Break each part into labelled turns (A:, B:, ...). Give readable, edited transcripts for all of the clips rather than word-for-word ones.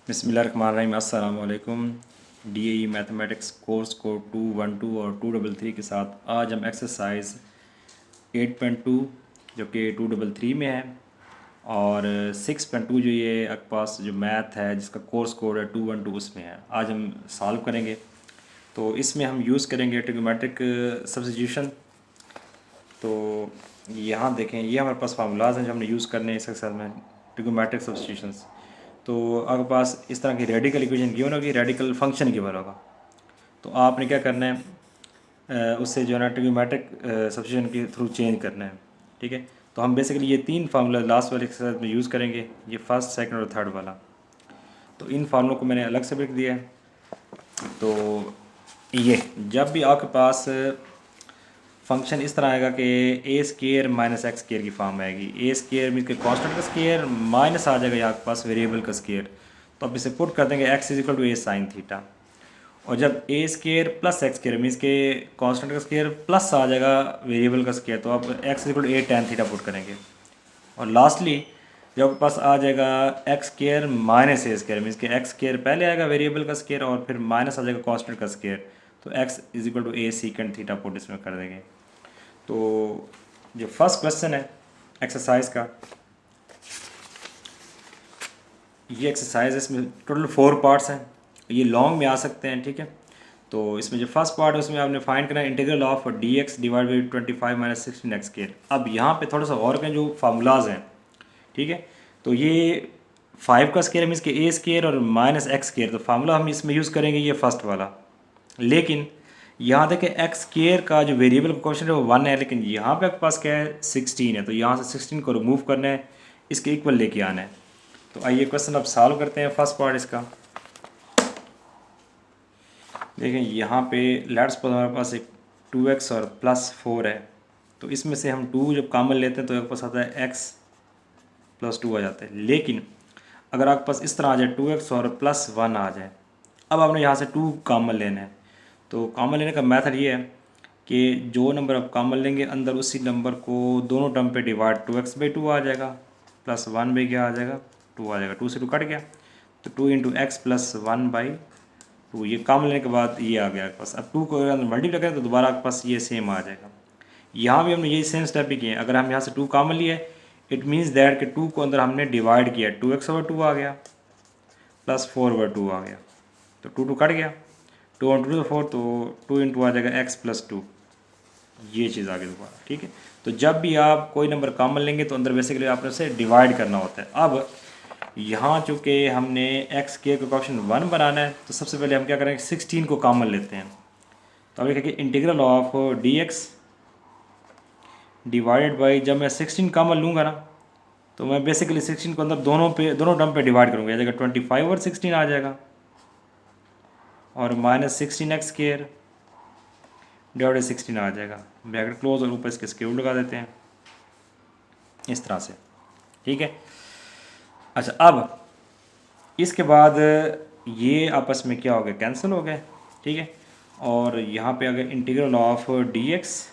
A: बिस्मिल्लाहिर्रहमानिर्रहीम अस्सलाम वालेकुम। DAE मैथमेटिक्स कोर्स को 212 और 233 के साथ आज हम एक्सरसाइज 8.2 जो कि 233 में है और 6.2 जो ये आपके पास जो मैथ है जिसका कोर्स कोड है 212 उसमें है। आज हम सॉल्व करेंगे। तो इसमें हम यूज़ करेंगे ट्रिग्नोमेट्रिक सब्स्टिट्यूशन। तो यहाँ देखें, ये हमारे पास फार्मूलाज हैं जो हमने यूज़ करने हैं इस एक्सरसाइज में, ट्रिग्नोमेट्रिक सब्स्टिट्यूशंस। तो आपके पास इस तरह की रेडिकल इक्वेशन गिवन होगी, रेडिकल फंक्शन गिवन होगा, तो आपने क्या करना है, उससे जो है ना ट्रिग्नोमेट्रिक सब्स्टिट्यूशन के थ्रू चेंज करना है। ठीक है, तो हम बेसिकली ये तीन फार्मूला लास्ट वाले एक्सरसाइज में यूज़ करेंगे, ये फर्स्ट सेकंड और थर्ड वाला। तो इन फार्मूलों को मैंने अलग से लिख दिया है। तो ये जब भी आपके पास फंक्शन इस तरह आएगा कि ए स्केयर माइनस एक्स स्केयर की फॉर्म आएगी, ए स्केयर मीन के कॉन्स्टेंट का स्केयर माइनस आ जाएगा यहाँ के पास वेरिएबल का स्केयर, तो आप इसे पुट कर देंगे x is equal to a sine theta. और जब a square plus x square means के कॉन्स्टेंट का स्केयर प्लस आ जाएगा वेरिएबल का स्केयर, तो आप x is equal to a tan theta put करेंगे। और लास्टली जब आपके पास आ जाएगा x square minus a square means के एक्स स्केयर पहले आएगा वेरिएबल का स्केयर और फिर माइनस आ जाएगा कॉन्स्टेंट का स्केयर, तो x is equal to a secant theta put इसमें कर देंगे। तो जो फर्स्ट क्वेश्चन है एक्सरसाइज का, ये एक्सरसाइज है, इसमें टोटल 4 पार्ट्स हैं, ये लॉन्ग में आ सकते हैं। ठीक है, तो इसमें जो फर्स्ट पार्ट है उसमें आपने फाइंड करना है integral of dx divide by 25 minus 16 x square. अब यहाँ पे थोड़ा सा और करें जो फार्मूलाज हैं। ठीक है, तो ये 5 का स्क्वायर मीन्स के ए स्क्वायर और माइनस एक्स स्क्वायर, तो फार्मूला हम इसमें यूज़ करेंगे ये फर्स्ट वाला। लेकिन यहाँ देखें एक्स स्क्वायर का जो वेरिएबल का क्वेश्चन है वो 1 है, लेकिन यहाँ पे आपके पास क्या है 16 है, तो यहाँ से 16 को रिमूव करना है, इसके इक्वल लेके आना है। तो आइए क्वेश्चन अब सॉल्व करते हैं फर्स्ट पार्ट इसका। देखें यहाँ पे लेट्स सपोज हमारे पास एक 2x और प्लस 4 है, तो इसमें से हम 2 जब कॉमन लेते हैं तो आपके पास आता है x प्लस 2 आ जाता है। लेकिन अगर आपके पास इस तरह आ जाए 2x और प्लस 1 आ जाए, अब आपने यहाँ से 2 कॉमन लेना है। तो कॉमन लेने का मेथड ये है कि जो नंबर आप कॉमन लेंगे अंदर उसी नंबर को दोनों टर्म पे डिवाइड 2x/2 आ जाएगा, प्लस 1 बाई क्या आ जाएगा 2 आ जाएगा, 2 से 2 कट गया, तो 2 इंटू एक्स प्लस 1/2, ये कॉमन लेने के बाद ये आ गया आपके पास। अब 2 को अगर मल्टीप्लाई करें तो दोबारा आपके पास ये सेम आ जाएगा। यहाँ भी हमने यही सेम स्टेप ही किए हैं। अगर हम यहाँ से 2 कॉमन लिए, इट मीन्स दैट कि 2 को अंदर हमने डिवाइड किया, 2x/2 आ गया प्लस 4/2 आ गया, तो 2 गया, 2 और 2 4, तो 2 इंटू आ जाएगा x प्लस 2, ये चीज़ आ गई दोबारा। ठीक है, तो जब भी आप कोई नंबर कॉमन लेंगे तो अंदर बेसिकली आपने उसे डिवाइड करना होता है। अब यहाँ चूँकि हमने एक्स के का क्वेश्चन 1 बनाना है, तो सबसे पहले हम क्या करेंगे 16 को कॉमन लेते हैं। तो अब लिखेंगे integral of dx divided by, जब मैं 16 कॉमन लूँगा ना तो मैं बेसिकली 16 को अंदर दोनों टर्म पे डिवाइड करूँगा, आ जाएगा 25 और 16 आ जाएगा, और माइनस 16 एक्स स्क्वायर डिवाइडेड 16 आ जाएगा, ब्रैकेट क्लोज और ऊपर इसके स्क्वायर लगा देते हैं इस तरह से। ठीक है, अच्छा अब इसके बाद ये आपस में क्या हो गया, कैंसिल हो गए। ठीक है, और यहाँ पे अगर integral of dx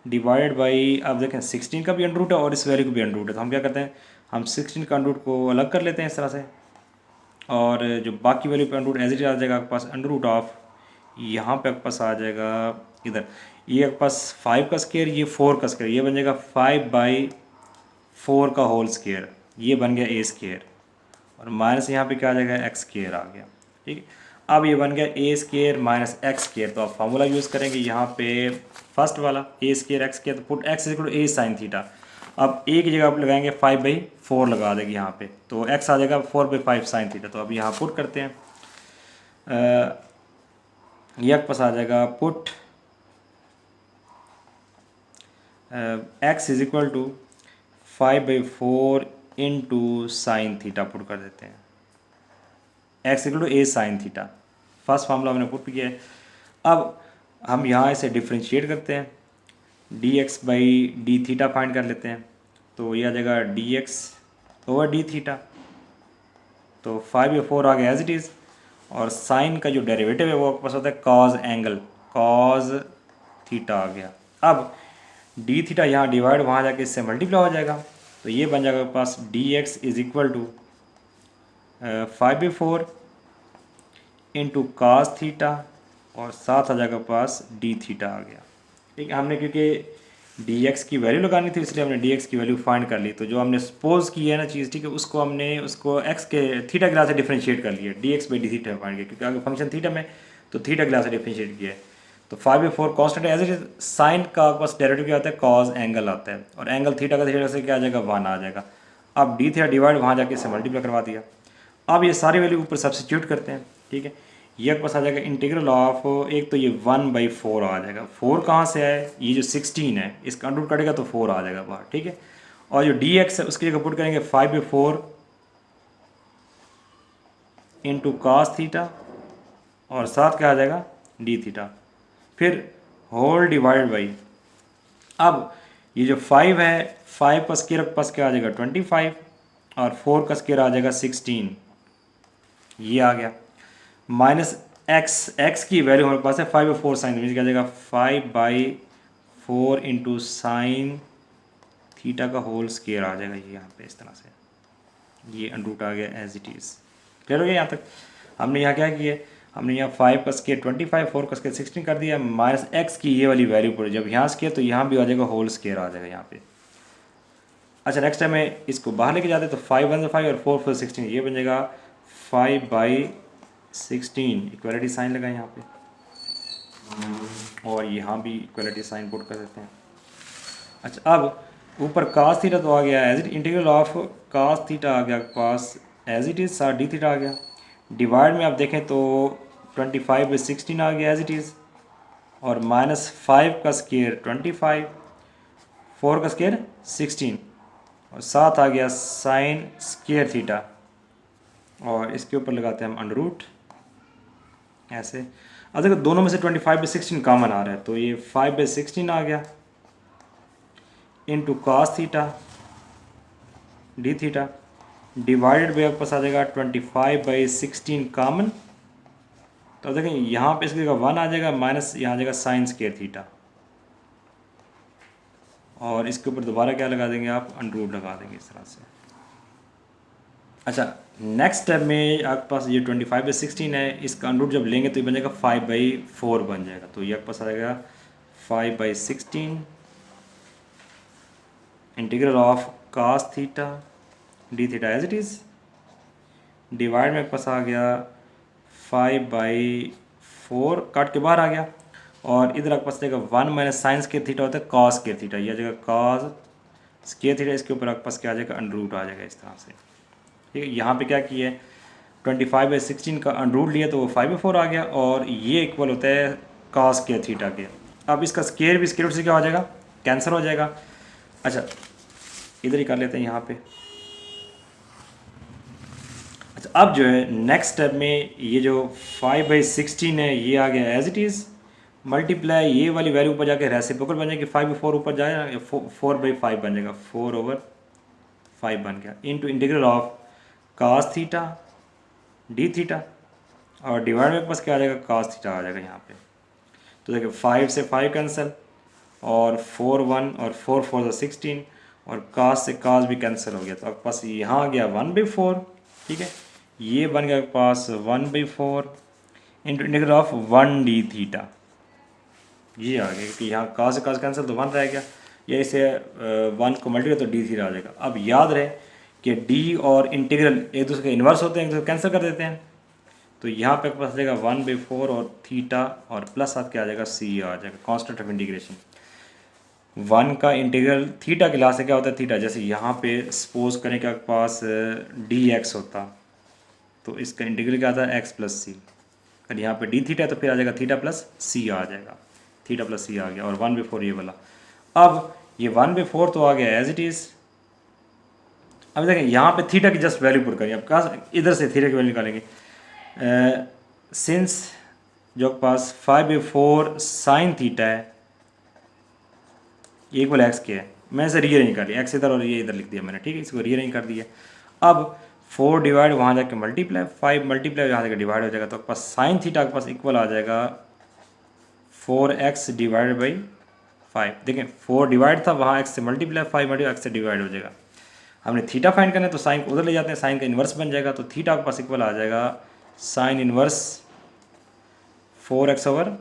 A: divided by, आप देखें 16 का भी अंडर रूट है और इस वैल्यू का भी अंडर रूट है, तो हम क्या करते हैं, हम 16 का अंडर रूट को अलग कर लेते हैं इस तरह से, और जो बाकी वैल्यू पे अंडर रूट एज इट आ जाएगा आपके पास अंडर रूट ऑफ, यहाँ पे आपके पास आ जाएगा इधर, ये आपके पास 5 का स्क्वायर, ये 4 का स्क्वायर, ये बन जाएगा 5/4 का होल स्क्वायर, ये बन गया ए स्क्वायर, और माइनस यहाँ पे क्या आ जाएगा एक्स स्क्वायर आ गया। ठीक है, अब ये बन गया a square minus x square, तो आप फार्मूला यूज़ करेंगे यहाँ पे फर्स्ट वाला ए स्क्वायर एक्स स्क्वायर, तो put x equal to a sine theta. अब ए की जगह आप लगाएंगे 5/4 लगा देंगे यहाँ पे, तो एक्स आ जाएगा 4/5 साइन थीटा। तो अब यहाँ पुट करते हैं, ये आपके पास आ जाएगा put x is equal to 5/4 into sine theta put कर देते हैं, x equal to a sine theta, first formula हमने पुट किया है। अब हम यहाँ इसे डिफ्रेंशिएट करते हैं, d x by d theta find कर लेते हैं, तो ये आ जाएगा d x over d theta, तो 5/4 आ गया एज इट इज़, और साइन का जो डेरिवेटिव है वो आपके पास होता है कॉज एंगल, कॉज थीटा आ गया। अब डी थीटा यहाँ डिवाइड वहाँ जाके इससे मल्टीप्लाई हो जाएगा, तो ये बन जाएगा आपके पास d x is equal to 5/4 into cos theta और साथ आ जाएगा पास डी थीटा आ गया। ठीक है, हमने क्योंकि डी एक्स की वैल्यू लगानी थी इसलिए हमने डी एक्स की वैल्यू फाइंड कर ली। तो जो हमने सपोज की है ना चीज़, ठीक है, उसको हमने उसको एक्स के थीटा क्लास से डिफरेंशिएट कर लिया, D x by d theta find किया, क्योंकि अगर फंक्शन थीटा में तो थीटा क्लास से डिफरेंशिएट किया है। तो 5/4 constant as it is, sine का बस डेरिवेटिव क्या आता है, कॉज एंगल आता है, और एंगल थीटा का थीटा से क्या आ जाएगा, 1 आ जाएगा। अब डी थीटा डिवाइड वहाँ जाके इससे मल्टीप्लाई करवा दिया। अब ये सारी वैल्यू ऊपर सब्सिट्यूट करते हैं। ठीक है, ये पास आ जाएगा इंटीग्रल ऑफ, एक तो ये 1/4 आ जाएगा। 4 कहाँ से आए, ये जो 16 है इसका अंडर कटेगा तो 4 आ जाएगा बाहर। ठीक है, और जो डी एक्स है उसकी जगह पुट करेंगे 5/4 इंटू कास थीटा और साथ क्या आ जाएगा, डी थीटा, फिर होल डिवाइड बाई, अब ये जो 5 है, 5 का स्क्वायर पास क्या आ जाएगा 25 और 4 का स्क्वायर आ जाएगा 16, ये आ गया। माइनस एक्स की वैल्यू हमारे पास है 5/4 साइन, मीन क्या आ जाएगा 5/4 इंटू साइन थीटा का होल स्क्वायर आ जाएगा, ये यहाँ पे इस तरह से, ये अंडरूट आ गया एज इट इज़। क्लियर हो गया यहाँ तक। हमने यहाँ क्या किया, हमने यहाँ 5 का स्क्वायर 25, 4 का स्क्वायर 16 कर दिया, माइनस एक्स की ये वाली वैल्यू पर जब यहाँ स्क्वायर तो यहाँ भी आ जाएगा होल स्क्वायर आ जाएगा यहाँ पे। अच्छा, नेक्स्ट टाइम में इसको बाहर लेके जाते तो 5 1 5 और 4 4 16, ये बन जाएगा 5/16, इक्वलिटी साइन लगा यहाँ पे, और यहाँ भी इक्वलिटी साइन पुट कर देते हैं। अच्छा, अब ऊपर कास थीटा तो आ गया as it, integral of cos theta आ गया पास एज इट इज़, साथ डी थीटा आ गया। डिवाइड में आप देखें तो 25/16 आ गया एज इट इज़, और माइनस 5 का स्क्वायर 25, 4 का स्क्वायर 16, और साथ आ गया साइन स्क्वायर थीटा, और इसके ऊपर लगाते हैं हम अंडर रूट ऐसे। अब देखो दोनों में से 25/16 कॉमन आ रहा है, तो ये 5/16 आ गया into cos theta d theta divided by आपके पास आ जाएगा 25/16 कॉमन। तो देखें यहाँ पे इसकी जगह 1 आ जाएगा, माइनस यहाँ आ जाएगा साइन स्क्वायर थीटा, और इसके ऊपर दोबारा क्या लगा देंगे आप, अंडर रूट लगा देंगे इस तरह से। अच्छा, नेक्स्ट स्टेप में आपके पास ये 25/16 है, इसका अंडर रूट जब लेंगे तो ये बन जाएगा 5/4 बन जाएगा। तो ये आपके पास आ जाएगा 5/16 integral of cos theta d theta as it is, divide में पास आ गया 5/4, काट के बाहर आ गया, और इधर आपके पास जाएगा 1 माइनस साइन स्क्वायर थीटा होता है कॉस स्क्वायर थीटा, यह आ जाएगा कॉस स्क्वायर थीटा, इसके ऊपर आपके पास क्या आ जाएगा, अंडर रूट आ जाएगा इस तरह से। ठीक है, यहाँ पे क्या किया है, 25/16 का अंडर रूट लिया तो वो 5/4 आ गया, और ये इक्वल होता है कॉस स्क्वायर थीटा के। अब इसका स्क्वायर भी स्क्वायर रूट से क्या हो जाएगा, कैंसिल हो जाएगा। अच्छा, इधर ही कर लेते हैं यहाँ पे। अच्छा, अब जो है नेक्स्ट स्टेप में ये जो 5/16 है ये आ गया एज इट इज़, मल्टीप्लाई ये वाली वैल्यू ऊपर जाके रेसिप्रोकल बन जाएगी, 5/4 ऊपर जाएगा 4/5 बन जाएगा, 4/5 बन गया, into integral of cos theta d theta, और डिवाइड में पास क्या आ जाएगा, कास थीटा आ जाएगा यहाँ पे। तो देखिए 5 से 5 कैंसिल, और 4 1 और 4 4 16, और कास से कास भी कैंसिल हो गया, तो आपके पास यहाँ आ गया 1/4। ठीक है, ये बन गया पास 1/4 into integral of 1d theta, ये आ गया, क्योंकि यहाँ कास से कास कैंसिल तो 1 रह गया, या इसे 1 को मल्टीप्लाई तो d थीटा आ जाएगा। अब याद रहे कि d और इंटीग्रल एक दूसरे के इन्वर्स होते हैं, एक दूसरे कैंसिल कर देते हैं, तो यहाँ पे पास जाएगा 1/4 और थीटा, और प्लस साथ क्या आ जाएगा, c आ जाएगा, कांस्टेंट ऑफ इंटीग्रेशन। 1 का इंटीग्रल थीटा के लिहाज से क्या होता है, थीटा, जैसे यहाँ पे सपोज करें कि आपके पास dx होता तो इसका इंटीग्रल क्या आता है, x प्लस सी, अगर यहाँ पे d थीटा तो फिर आ जाएगा थीटा प्लस c आ जाएगा, थीटा प्लस c आ गया, और 1/4 ये वाला। अब ये 1/4 तो आ गया एज इट इज़। अब देखें यहाँ पे थीटा की जस्ट वैल्यू पुट करेंगे, अब कहाँ इधर से थीटा की वैल्यू निकालेंगे, सिंस जो पास 5/4 साइन थीटा है ये इक्वल एक्स के है, मैं इसे रीअरेंज कर लिया, एक्स इधर और ये इधर लिख दिया मैंने। ठीक है, इसको रीअरेंज कर दिया। अब 4 डिवाइड वहाँ जाके मल्टीप्लाई, 5 मल्टीप्लाई यहाँ जाके डिवाइड हो जाएगा, तो पास साइन थीटा के पास इक्वल आ जाएगा 4x डिवाइड बाई 5। देखें 4 डिवाइड था, वहाँ x से मल्टीप्लाई, 5 मल्टीप्लाई x से डिवाइड हो जाएगा। हमने थीटा फाइंड करना है तो साइन को उधर ले जाते हैं, साइन का इन्वर्स बन जाएगा, तो थीटा आपके पास इक्वल आ जाएगा साइन इन्वर्स 4x/5।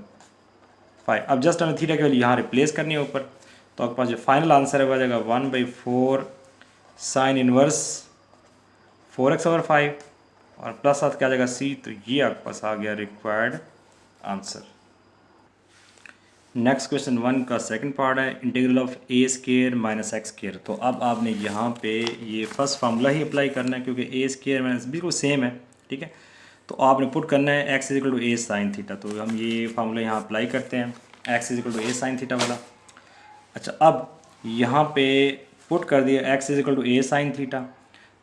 A: अब जस्ट हमें थीटा की वैल्यू यहाँ रिप्लेस करनी है ऊपर, तो आपके पास जो फाइनल आंसर है वो आ जाएगा 1/4 साइन इन्वर्स 4x/5 और प्लस साथ क्या आ जाएगा c, तो ये आपके पास आ गया रिक्वायर्ड आंसर। नेक्स्ट क्वेश्चन 1 का सेकंड पार्ट है integral of a square minus x square. तो अब आपने यहाँ पे ये फर्स्ट फार्मूला ही अप्लाई करना है क्योंकि a स्क्वायर माइनस बिल्कुल सेम है, ठीक है। तो आपने पुट करना है x equal to a sine theta, तो हम ये फार्मूला यहाँ अप्लाई करते हैं x equal to a sine theta वाला। अच्छा, अब यहाँ पे पुट कर दिया x equal to a sine theta,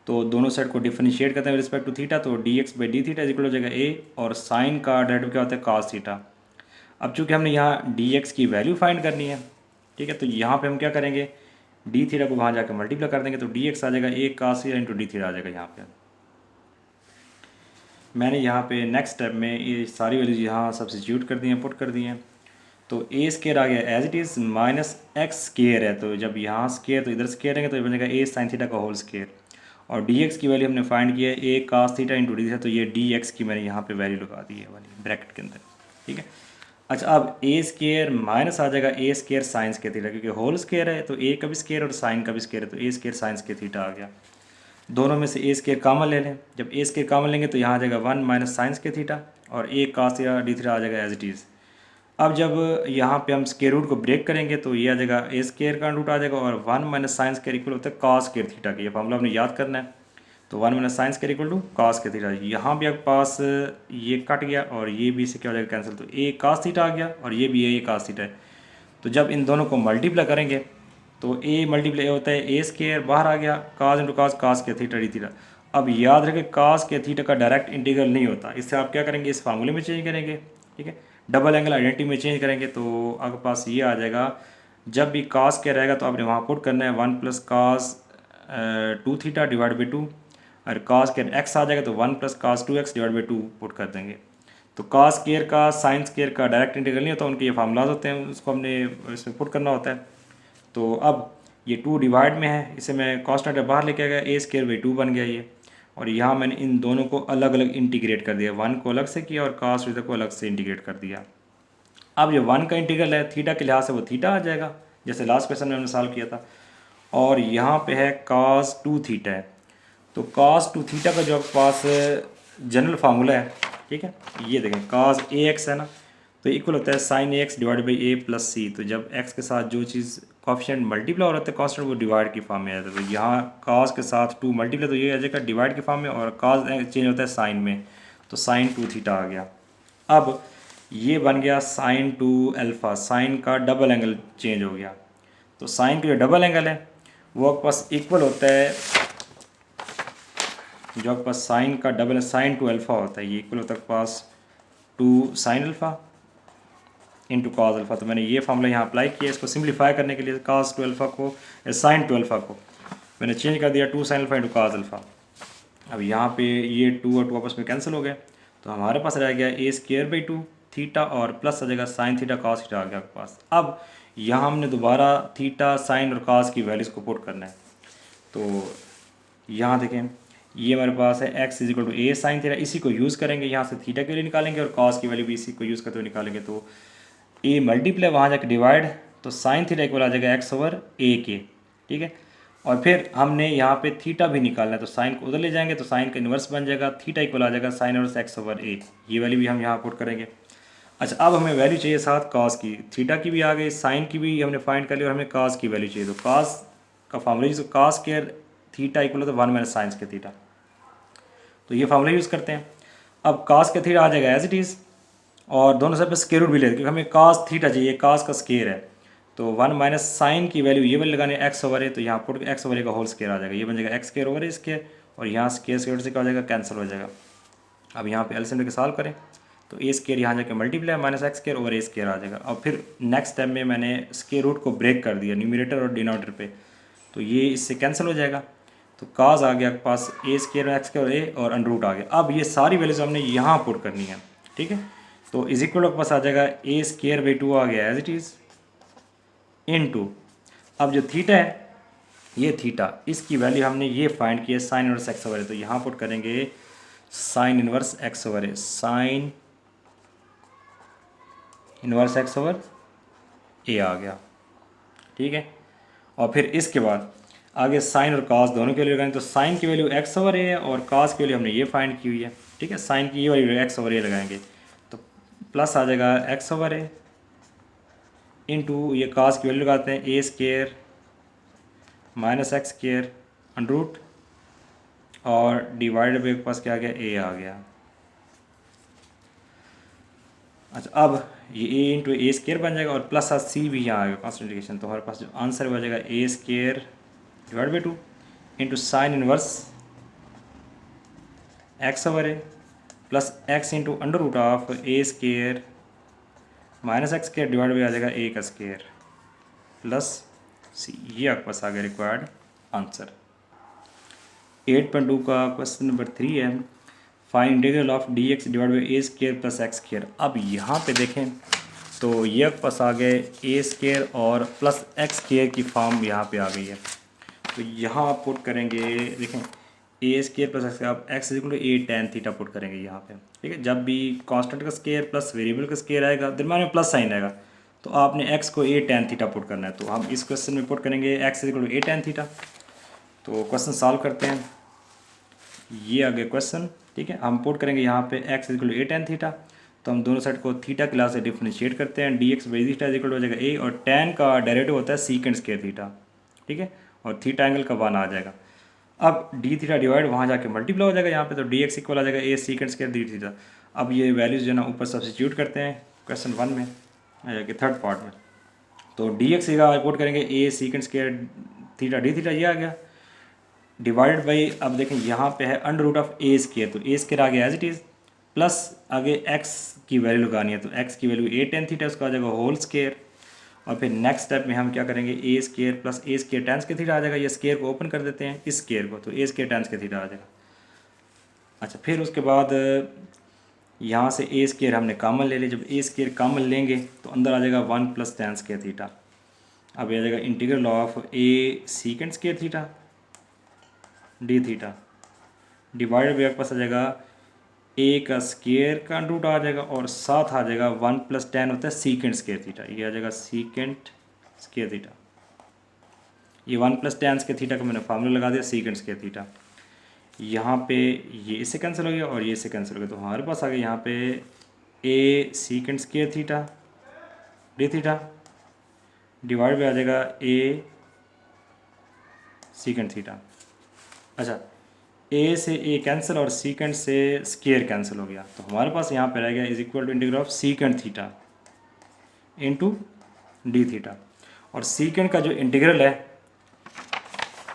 A: तो दोनों साइड को डिफरेंशिएट करते हैं रिस्पेक्ट टू थीटा, तो dx/d थीटा इक्वल हो जाएगा a, और साइन का डेरिवेटिव क्या होता है cos थीटा। अब चूँकि हमने यहाँ dx की वैल्यू फाइंड करनी है, ठीक है, तो यहाँ पे हम क्या करेंगे, d थीटा को वहाँ जाकर मल्टीप्लाई कर देंगे, तो dx आ जाएगा a cos theta into d theta आ जाएगा। यहाँ पे मैंने यहाँ पे नेक्स्ट स्टेप में ये सारी वैल्यूज यहाँ सब्स्टिट्यूट कर दी हैं, पुट कर दी हैं, तो a स्क्वायर आ गया as it is minus x square है, तो जब यहाँ स्क्वायर तो इधर स्क्वायर रहेंगे तो ये बनेगा a साइन थीटा का होल स्क्वायर, और dx की वैल्यू हमने फाइंड की है a cos theta into d theta, तो ये dx की मैंने यहाँ पे वैल्यू लगा दी है वाली ब्रैकेट के अंदर, ठीक है। अच्छा, अब a स्क्वायर माइनस आ जाएगा a स्क्वायर साइंस के थीटा, क्योंकि होल स्क्वायर है तो a का भी स्क्वायर और साइन का भी स्क्वायर है, तो a स्क्वायर साइंस के थीटा आ गया। दोनों में से a स्क्वायर कॉमन ले लें, जब a स्क्वायर कॉमन लेंगे तो यहाँ आ जाएगा 1 माइनस साइंस के थीटा, और a cos theta d theta आ जाएगा एज इट इज़। अब जब यहाँ पे हम स्क्वायर रूट को ब्रेक करेंगे तो ये आ जाएगा a स्क्वायर का रूट आ जाएगा, और 1 माइनस साइंस के इक्वल होता है cos स्क्वायर थीटा के, ये फॉर्मूला हमने याद करना है। तो 1 माइनस साइंस के इक्वल टू cos के थीटा, यहाँ भी आपके पास ये कट गया और ये भी इससे क्या हो जाएगा कैंसिल, तो a cos थीटा आ गया और ये भी a cos थीटा है। तो जब इन दोनों को मल्टीप्लाई करेंगे तो a मल्टीप्लाई होता है a स्क्वायर, बाहर आ गया cos इंटू cos, cos के थीटा डी थीटा। अब याद रखें cos के थीटा का डायरेक्ट इंटीग्रल नहीं होता, इससे आप क्या करेंगे, इस फार्मूले में चेंज करेंगे, ठीक है, डबल एंगल आइडेंटिटी में चेंज करेंगे, तो आपके पास ये आ जाएगा, जब भी cos के रहेगा तो आपने वहाँ पुट करना है 1 plus cos 2 theta divide by 2, और cos के x आ जाएगा तो 1 plus cos 2x divide by 2 put कर देंगे। तो cos स्क्वायर का साइन स्क्वायर का डायरेक्ट इंटीग्रल नहीं होता, उनके ये फार्मूलाज होते हैं, उसको हमने इसमें पुट करना होता है। तो अब ये 2 डिवाइड में है, इसे मैं कॉन्स्टेंट बाहर लेके आ गया, a स्क्वायर बाई 2 बन गया ये, और यहाँ मैंने इन दोनों को अलग अलग इंटीग्रेट कर दिया, 1 को अलग से किया और cos थीटा को अलग से इंटीग्रेट कर दिया। अब ये 1 का इंटीग्रल है, थीटा के लिहाज से वो थीटा आ जाएगा, जैसे लास्ट क्वेश्चन में हमने सॉल्व किया था, और यहाँ पे है cos 2 थीटा है, तो cos 2 थीटा का जो आपके पास जनरल फार्मूला है, ठीक है, ये देखें cos ax है ना, तो इक्वल होता है sin ax divide by a plus c. तो जब x के साथ जो चीज़ कॉफिशेंट मल्टीप्लाई हो रहा है कॉन्स्टेंट, वो डिवाइड की फॉर्म में आ जाता है, तो यहाँ cos के साथ 2 मल्टीप्लाई तो ये आ जाएगा डिवाइड की फॉर्म में, और cos चेंज होता है साइन में, तो sin 2 थीटा आ गया। अब ये बन गया sin 2 अल्फ़ा, साइन का डबल एंगल चेंज हो गया, तो साइन का जो डबल एंगल है वो आपके पास इक्वल होता है, जो आपके पास साइन का डबल साइन 2 अल्फ़ा होता है, ये इक्वल होता है आपके पास 2 sine alpha into cos alpha. तो मैंने ये फार्मूला यहाँ अप्लाई किया, इसको सिंप्लीफाई करने के लिए cos 2 अल्फ़ा को साइन 2 अल्फ़ा को मैंने चेंज कर दिया 2 sine alpha into cos alpha. अब यहाँ पे ये 2 और 2 आपस में कैंसिल हो गए, तो हमारे पास रह गया a स्क्वायर बाई 2 थीटा, और प्लस आ जाएगा साइन थीटा cos थीटा आ गया आपके पास। अब यहाँ हमने दोबारा थीटा साइन और cos की वैल्यूज़ को पुट करना है, तो यहाँ देखें ये हमारे पास है x is equal to a sine theta, इसी को यूज़ करेंगे, यहाँ से थीटा के लिए निकालेंगे और cos की वैल्यू भी इसी को यूज़ करते हुए निकालेंगे, तो a मल्टीप्लाई वहाँ जाकर डिवाइड, तो साइन थीटा इक्वल आ जाएगा x ओवर a के, ठीक है। और फिर हमने यहाँ पे थीटा भी निकालना है, तो साइन को उधर ले जाएंगे तो साइन का इन्वर्स बन जाएगा, थीटा इक्वल आ जाएगा sign inverse x over a, ये वैल्यू भी हम यहाँ पुट करेंगे। अच्छा, अब हमें वैल्यू चाहिए साथ cos की, थीटा की भी आ गई, साइन की भी हमने फाइंड कर ली, और हमें cos की वैल्यू चाहिए, तो cos का formula use cos square theta equal होता है 1 माइनस साइंस के थीटा, तो ये फार्मूला यूज़ करते हैं। अब cos के थीटा आ जाएगा एज इट इज़, और दोनों साइड पर स्क्वायर रूट भी ले, क्योंकि हमें cos थीटा चाहिए, cos का स्क्वायर है, तो 1 माइनस साइन की वैल्यू ये वैल्यू लगानी है x ओवर a, तो यहाँ पुट x ओवर a का होल स्क्वायर आ जाएगा, ये बन जाएगा x square over a square, और यहाँ स्क्वायर स्क्वायर से क्या हो जाएगा कैंसिल हो जाएगा। अब यहाँ पे एलसीएम लेके सॉल्व करें तो a स्क्वायर यहाँ जाके multiply minus x square over a square आ जाएगा। अब फिर नेक्स्ट स्टेप में मैंने स्क्वायर रूट को ब्रेक कर दिया न्यूमरेटर और डिनोमिनेटर पे, तो ये इससे कैंसिल हो जाएगा, तो cos आ गया आपके पास a square x square a और अंडर रूट आ गया। अब ये सारी वैल्यूज हमने यहाँ पुट करनी है, ठीक है, तो इज इक्वल के पास आ जाएगा a स्क्वायर बाई 2 आ गया एज इट इज़ इनटू, अब जो थीटा है ये थीटा, इसकी वैल्यू हमने ये फाइंड की है साइन इनवर्स एक्स ओवर ए। तो यहाँ पुट करेंगे साइन इनवर्स एक्स ओवर ए, साइन इनवर्स एक्स ओवर ए आ गया, ठीक है। और फिर इसके बाद आगे साइन और कास दोनों की वैल्यू लगाएंगे। तो साइन की वैल्यू एक्स ओवर ए है और कास की वैल्यू हमने ये फाइंड की हुई है, ठीक है। साइन की ये वैल्यू एक्स ओवर ए लगाएंगे तो प्लस आ जाएगा एक्स ओवर ए इंटू ये कास की वैल्यू लगाते हैं a square minus x square under root और डिवाइड बाई के पास क्या आ गया, ए आ गया। अच्छा, अब ये ए इंटू ए स्केयर बन जाएगा और प्लस सी भी यहाँ आएगा कॉन्स्टेंटिकेशन। तो हमारे पास जो आंसर बन जाएगा a square divide by 2 into sine inverse x over a plus x into under root of a square minus x square divide by आ जाएगा ए का स्केयर प्लस सी। ये आपके पास आ गया रिक्वायर्ड आंसर। 8.2 का क्वेश्चन नंबर 3 है, find integral of d x divide by A square plus x square. अब यहाँ पे देखें तो ये आपके पास आ गए ए स्केयर और प्लस एक्स स्केयर की फॉर्म यहाँ पे आ गई है। तो यहाँ आप पुट करेंगे, देखें ए स्केयर प्लस एक्स, आप x equal to a tan theta put करेंगे यहाँ पे, ठीक है। जब भी कांस्टेंट का स्केयर प्लस वेरिएबल का स्केयर आएगा, दरम्यान में प्लस साइन आएगा, तो आपने एक्स को ए टेन थीटा पुट करना है। तो हम इस क्वेश्चन में पुट करेंगे x equal to a tan theta. तो क्वेश्चन सॉल्व करते हैं, ये आ गया क्वेश्चन, ठीक है। हम पुट करेंगे यहाँ पे x equal to a tan theta. तो हम दोनों साइड को थीटा क्लास से डिफरेंशिएट करते हैं, d x by theta equal हो जाएगा ए और टेन का डेरिवेटिव होता है सीकेंड स्केयर थीटा, ठीक है। और थीटा एंगल का 1 आ जाएगा। अब डी थीटा डिवाइड वहाँ जाके मल्टीप्लाई हो जाएगा यहाँ पे, तो डी एक्स इक्वल आ जाएगा a secant square D theta. अब ये वैल्यूज़ जो है ना ऊपर सब्सिट्यूट करते हैं क्वेश्चन 1 में आ जाएगी थर्ड पार्ट में। तो डी एक्स का पुट करेंगे a secant square theta d theta, ये आ गया डिवाइड बाई, अब देखें यहाँ पे है under root of a square, तो ए स्केयर आ गया एज इट इज़, प्लस आगे एक्स की वैल्यू लगानी है, तो एक्स की वैल्यू ए टेन थीटा, उसका आ जाएगा होल स्केयर। और फिर नेक्स्ट स्टेप में हम क्या करेंगे, ए स्केयर प्लस ए स्केयर टेंस के थीटा आ जाएगा। ये स्केयर को ओपन कर देते हैं इस स्केयर को, तो ए स्केयर टेंस के थीटा आ जाएगा। अच्छा, फिर उसके बाद यहाँ से ए स्केयर हमने कॉमन ले लिया। जब ए स्केयर कॉमन लेंगे तो अंदर आ जाएगा 1 प्लस टेंस के थीटा। अब ये आ जाएगा integral of A secant square theta d theta divide by आपके पास आ जाएगा ए का स्केयर का रूट आ जाएगा और साथ आ जाएगा 1 प्लस टेन होता है सीकेंड स्केयर थीटा, ये आ जाएगा सीकेंड स्केयर थीटा। ये 1 प्लस टेन स्केयर थीटा का मैंने फार्मूला लगा दिया सीकेंड स्केयर थीटा। यहाँ पे ये इससे कैंसिल हो गया और ये इससे कैंसिल हो गया, तो हमारे पास आ गया यहाँ पे a secant square theta d theta divide by आ जाएगा ए सीकेंड थीटा। अच्छा, ए से ए कैंसिल और सीकेंड से स्केयर कैंसिल हो गया, तो हमारे पास यहाँ पे रह गया is equal to integral of secant theta into d theta. और सीकेंड का जो इंटीग्रल है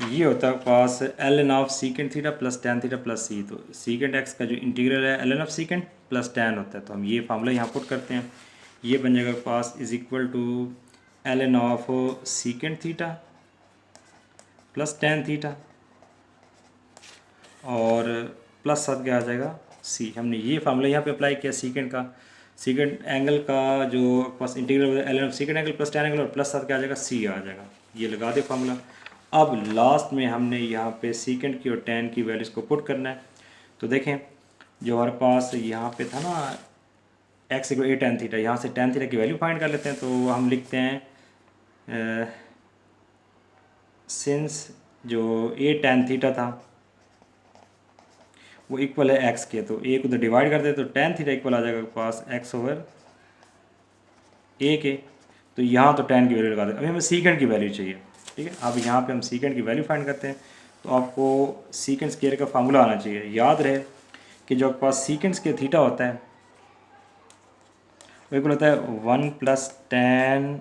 A: ये होता है पास l n of secant theta plus tan theta plus c. तो सीकेंड एक्स का जो इंटीग्रल है l n of secant plus tan होता है, तो हम ये फार्मूला यहाँ पुट करते हैं। ये बन जाएगा पास is equal to l n of secant theta plus tan theta और प्लस साथ क्या आ जाएगा सी। हमने ये फार्मूला यहाँ पे अप्लाई किया सीकेंड का, सीकेंड एंगल का जो पास integral l n of secant angle plus tan angle और प्लस साथ क्या आ जाएगा सी आ जाएगा। ये लगा दे फार्मूला। अब लास्ट में हमने यहाँ पे सीकेंड की और टेन की वैल्यूज़ को पुट करना है। तो देखें जो हमारे पास यहाँ पे था ना एक्स इक्वल ए टेन थीटा, यहाँ से टेन थीटा की वैल्यू फाइंड कर लेते हैं। तो हम लिखते हैं सिंस जो ए टेन थीटा था वो इक्वल है एक्स के, तो ए को तो डिवाइड कर दे तो टेन थीटा इक्वल आ जाएगा पास एक्स ओवर ए के। तो यहाँ तो टेन की वैल्यू लगा दे। अभी हमें सीकेंड की वैल्यू चाहिए, ठीक है। अब यहाँ पे हम सीकेंड की वैल्यू फाइंड करते हैं। तो आपको सीकेंड स्केयर का फार्मूला आना चाहिए। याद रहे कि जो आपके पास सीकेंड स्केयर थीटा होता है वो इक्वल होता है 1 प्लस टेन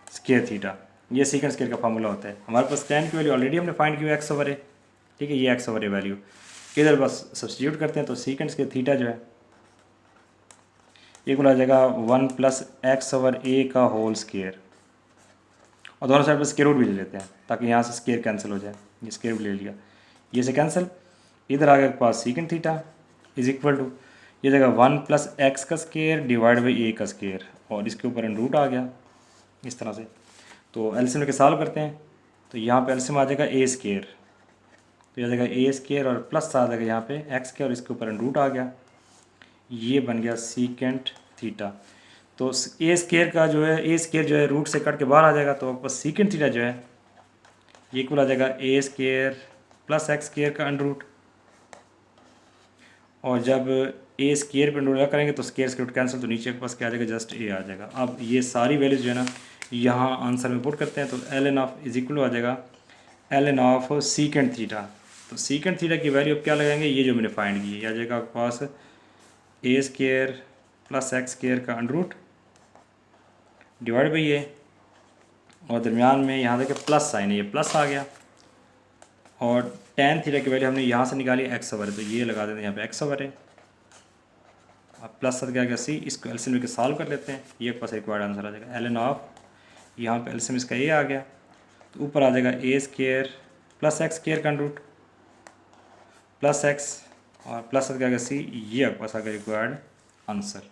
A: स्केयर थीटा। ये सीकेंड स्केयर का फार्मूला होता है। हमारे पास टेन की वैल्यू ऑलरेडी हमने फाइंड की एक्स ओवर ए, ठीक है। ये एक्स ओवर ए वैल्यू इधर बस सब्स्टिट्यूट करते हैं, तो सीकेंड स्केयर थीटा जो है इक्वल आ जाएगा 1 प्लस एक्स ओवर ए का होल स्केयर और दोनों साइड पर स्केयर रूट भी ले लेते हैं ताकि यहाँ से स्केयर कैंसिल हो जाए। ये स्केयर भी ले लिया, ये से कैंसिल, इधर आ गया पास secant theta is equal to ये जगह 1 प्लस एक्स का स्केयर डिवाइड बाई ए का स्केयर और इसके ऊपर रूट आ गया इस तरह से। तो एलसीएम लेके सॉल्व करते हैं। तो यहाँ पे एलसीएम आ जाएगा ए स्केयर, तो यह आ जाएगा ए स्केयर और प्लस आ जाएगा यहाँ पे एक्स स्केयर और इसके ऊपर रूट आ गया, ये बन गया सीकेंट थीटा। तो ए स्केयर का जो है ए स्केयर जो है रूट से कट के बाहर आ जाएगा, तो आपको सीकेंट थीटा जो है ये इक्वल आ जाएगा a square plus x square का अंडर रूट, और जब ए स्केयर पे अंडर रूट करेंगे तो स्केयर स्केयर रूट कैंसिल, तो नीचे के पास क्या आ जाएगा जस्ट ए आ जाएगा। अब ये सारी वैल्यूज जो है ना यहाँ आंसर में पुट करते हैं, तो l n of is equal आ जाएगा l n of secant theta. तो सीकेंट थीटा की वैल्यू अब क्या लगाएंगे, ये जो मैंने फाइंड की है, आ जाएगा आपके पास ए स्केयर प्लस एक्स स्केयर का अंडर रूट डिवाइड बाई ए, और दरमियान में यहाँ देखिए प्लस साइन है, ये प्लस आ गया, और टेन थीटा की वैल्यू हमने यहाँ से निकाली एक्स ओवर है, तो ये लगा देते हैं यहाँ पे एक्स ओवर है। अब प्लस सर क्या गया सी, इसको एलसीएम लेके सॉल्व कर लेते हैं, ये पास रिक्वायर्ड आंसर आ जाएगा एल एन ऑफ, यहाँ पे एलसीएम इसका ये आ गया, तो ऊपर आ जाएगा a square plus x square का रूट प्लस एक्स, और प्लस सर क्या गया सी, ये आपके पास आ गया रिक्वायर्ड आंसर।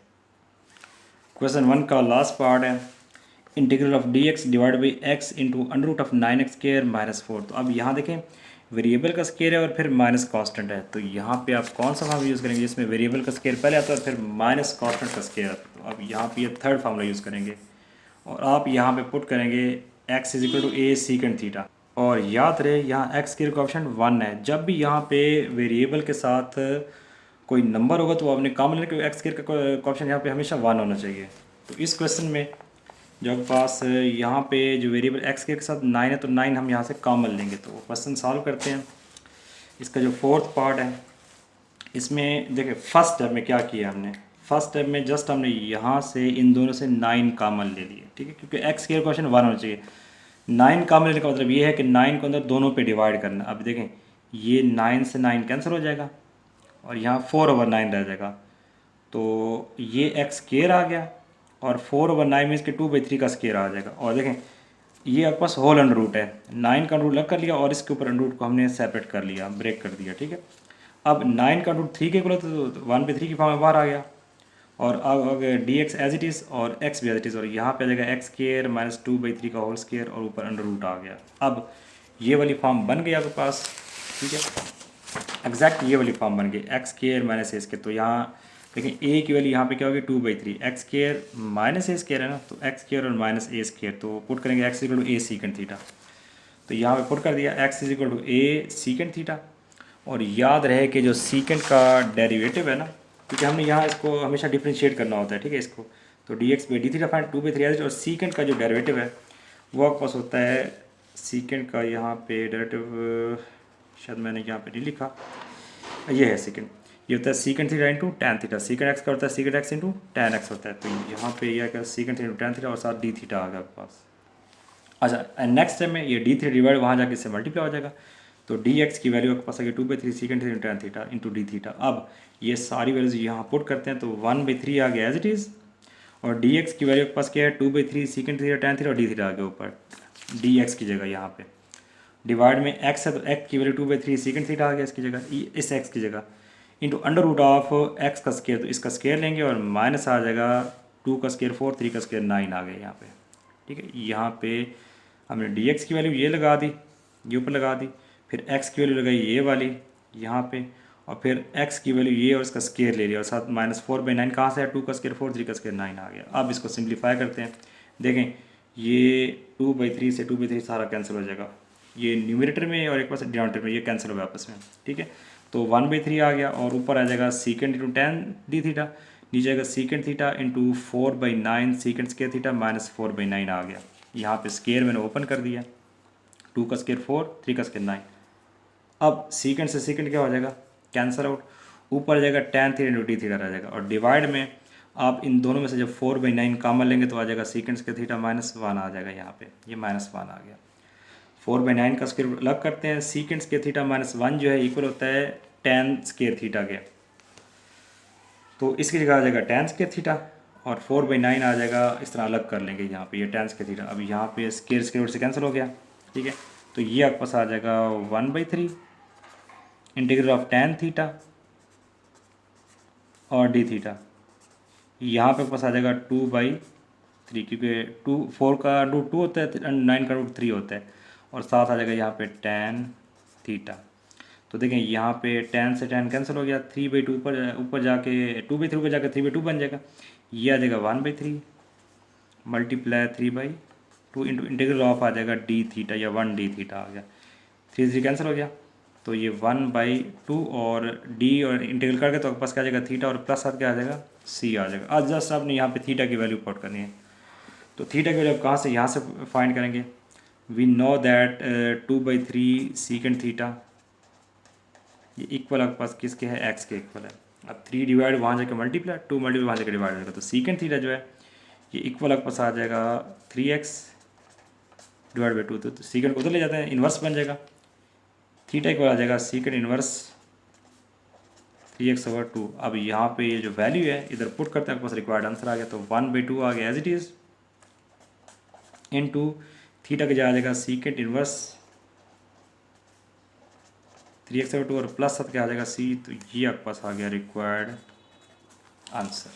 A: क्वेश्चन 1 का लास्ट पार्ट है, integral of d x divide by x into under root of 9x square minus 4। तो अब यहाँ देखें वेरिएबल का स्केयर है और फिर माइनस कांस्टेंट है, तो यहाँ पे आप कौन सा फॉर्मूला यूज़ करेंगे जिसमें वेरिएबल का स्केयर पहले आता है और फिर माइनस कांस्टेंट का स्केयर आता है। तो अब यहाँ पे ये थर्ड फार्मूला यूज़ करेंगे, और आप यहाँ पे पुट करेंगे x is equal to a secant theta, और याद रहे यहाँ एक्स स्केयर का ऑप्शन 1 है। जब भी यहाँ पे वेरिएबल के साथ कोई नंबर होगा तो आपने कॉमन लेकर एक्स स्केयर का ऑप्शन यहाँ पे हमेशा 1 होना चाहिए। तो इस क्वेश्चन में जो आपके पास यहाँ पे जो वेरिएबल एक्स के साथ 9 है, तो 9 हम यहाँ से कॉमन लेंगे। तो क्वेश्चन सॉल्व करते हैं। इसका जो फोर्थ पार्ट है, इसमें देखिए फर्स्ट स्टेप में क्या किया हमने, फर्स्ट स्टेप में जस्ट हमने यहाँ से इन दोनों से 9 कॉमन ले लिए, ठीक है, क्योंकि एक्स के क्वेश्चन 1 होना चाहिए। 9 कॉमन लेने का मतलब ये है कि 9 को अंदर दोनों पे डिवाइड करना। अब देखें ये 9 से 9 कैंसिल हो जाएगा और यहाँ 4/9 रह जाएगा, तो ये एक्स स्केयर आ गया, और 4/9 में इसके 2/3 का स्केयर आ जाएगा। और देखें ये आपके पास होल अंडर रूट है, 9 का अंडर रूट अलग कर लिया और इसके ऊपर अंडर रूट को हमने सेपरेट कर लिया, ब्रेक कर दिया, ठीक है। अब 9 का अंडर रूट 3 के इक्वल तो 1/3 की फॉर्म में बाहर आ गया, और अब अगर d x as it is और एक्स भी एज इट इज़, और यहाँ पे आ जाएगा एक्स स्केयर माइनस 2/3 का होल स्केयर और ऊपर अंडर रूट आ गया। अब ये वाली फॉर्म बन गई आपके पास, ठीक है, एग्जैक्ट ये वाली फॉर्म बन गई x square minus a square. तो यहाँ लेकिन ए की वैल्यू यहाँ पे क्या होगी 2/3, x square minus a square है ना, तो एक्स स्केयर और माइनस ए स्केयर, तो पुट करेंगे x equal to a secant theta. तो यहाँ पे पुट कर दिया x is equal to a secant theta, और याद रहे कि जो सीकेंट का डेरिवेटिव है ना, क्योंकि हमने यहाँ इसको हमेशा डिफ्रेंशिएट करना होता है, ठीक है, इसको तो D x by d theta find 2/3, और सीकेंट का जो डेरिवेटिव है वो आपके पास होता है सीकेंट का, यहाँ पे डेरिवेटिव शायद मैंने यहाँ पे नहीं लिखा, ये है सीकेंट, ये होता है secant theta into tan theta, secant x का होता है secant x into tan x होता है। तो यहाँ पे यह क्या secant theta into tan theta और साथ डी थीटा आ गया आपके पास। अच्छा नेक्स्ट टाइम में ये डी थीटा डिवाइड वहाँ जाके इससे मल्टीप्लाई हो जाएगा, तो डी एक्स की वैल्यू आपके पास आ गई 2/3 secant theta tan theta into d theta. अब ये सारी वैल्यूज यहाँ पुट करते हैं, तो 1/3 आ गया एज इट इज़, और डी एक्स की वैल्यू आपके पास क्या है 2/3 सीकेंट थीटा टैन थीटा और डी थीटा आ गया ऊपर डी एक्स की जगह, यहाँ पे डिवाइड में एक्स है तो एक्स की वैल्यू 2/3 सीकेंट थीटा आ गया इसकी जगह, इस एक्स की जगह into under root of x का स्केयर, तो इसका स्केयर लेंगे और माइनस आ जाएगा 2 का स्केयर 4, 3 का स्केयर 9 आ गया यहाँ पे, ठीक है। यहाँ पे हमने डी एक्स की वैल्यू ये लगा दी, ये ऊपर लगा दी, फिर एक्स की वैल्यू लगाई ये वाली यहाँ पे, और फिर एक्स की वैल्यू ये और इसका स्केयर ले लिया, और साथ -4/9 कहाँ से है 2 का स्केयर 4, 3 का स्केयर 9 आ गया। अब इसको सिंप्लीफाई करते हैं, देखें ये 2/3 से 2/3 सारा कैंसिल हो जाएगा, ये न्यूमरेटर में और एक पास डिनोमिनेटर में ये कैंसिल हो गया आपस में, ठीक है। तो 1/3 आ गया, और ऊपर आ जाएगा secant into tan D theta, नीचे आएगा secant theta into 4/9 secant square theta -4/9 आ गया। यहाँ पे स्केयर मैंने ओपन कर दिया, 2 का स्केयर 4, 3 का स्केयर 9। अब सीकेंट से सीकेंट क्या हो जाएगा कैंसिल आउट, ऊपर आ जाएगा tan theta into d theta रह जाएगा, और डिवाइड में आप इन दोनों में से जब 4/9 कॉमन लेंगे तो आ जाएगा सीकेंट स्केयर थीटा -1 आ जाएगा, यहाँ पे ये -1 आ गया। 4/9 का स्केयर अलग करते हैं, सीकेंट स्केयर थीटा -1 जो है इक्वल होता है टैन स्केयर थीटा के, तो इसकी जगह आ जाएगा टैन स्केयर थीटा, और 4/9 आ जाएगा, इस तरह अलग कर लेंगे यहाँ पे ये टैन स्केयर थीटा। अब यहाँ पे स्केयर स्केयर से कैंसिल हो गया, ठीक है, तो ये आपके पास आ जाएगा 1/3 इंटीग्रल ऑफ टैन थीटा और डी थीटा, यहाँ पे पास आ जाएगा 2/3 3, क्योंकि 4 का रूट 2 होता है, 9 का रूट 3 होता है, और साथ आ जाएगा यहाँ पे tan थीटा। तो देखें यहाँ पे tan से tan कैंसिल हो गया, 3/2 ऊपर जाके 2/3 ऊपर जाके 3/2 बन जाएगा। ये आ जाएगा 1/3 मल्टीप्लाई 3/2 इंटू इंटीग्रल ऑफ आ जाएगा डी थीटा, या 1d थीटा आ गया, 3 कैंसिल हो गया। तो ये 1/2 और डी और इंटीग्रल करके तो आपके पास क्या आ जाएगा थीटा, और प्लस साथ क्या आ जाएगा सी आ जाएगा। आज जस्ट आपने यहाँ पे थीटा की वैल्यू पुट करनी है। तो थीटा की वैल्यू आप कहाँ से, यहाँ से फाइंड करेंगे। We know that 2/3 secant theta, ये इक्वल आपके पास किसके है, एक्स के इक्वल है। अब 3 डिवाइड वहाँ जाकर मल्टीप्लाई, 2 मल्टीप्लाई वहाँ जाकर डिवाइड हो जाएगा। तो सीकेंड थीटा जो है ये इक्वल आपके पास आ जाएगा 3x डिवाइड बाई 2। तो सीकेंड को उधर ले जाते हैं, इन्वर्स बन जाएगा, थीटा इक्वल आ जाएगा सीकेंड इन्वर्स 3x/2। अब यहाँ पे ये जो वैल्यू है इधर पुट करते हैं, आपके पास रिक्वायर्ड आंसर आ गया। तो 1/2 आ गया as it is, into theta के आ जाएगा सीकेंड इन्वर्स 3x/2 और प्लस साथ क्या आ जाएगा c। तो ये आपके पास आ गया रिक्वायर्ड आंसर।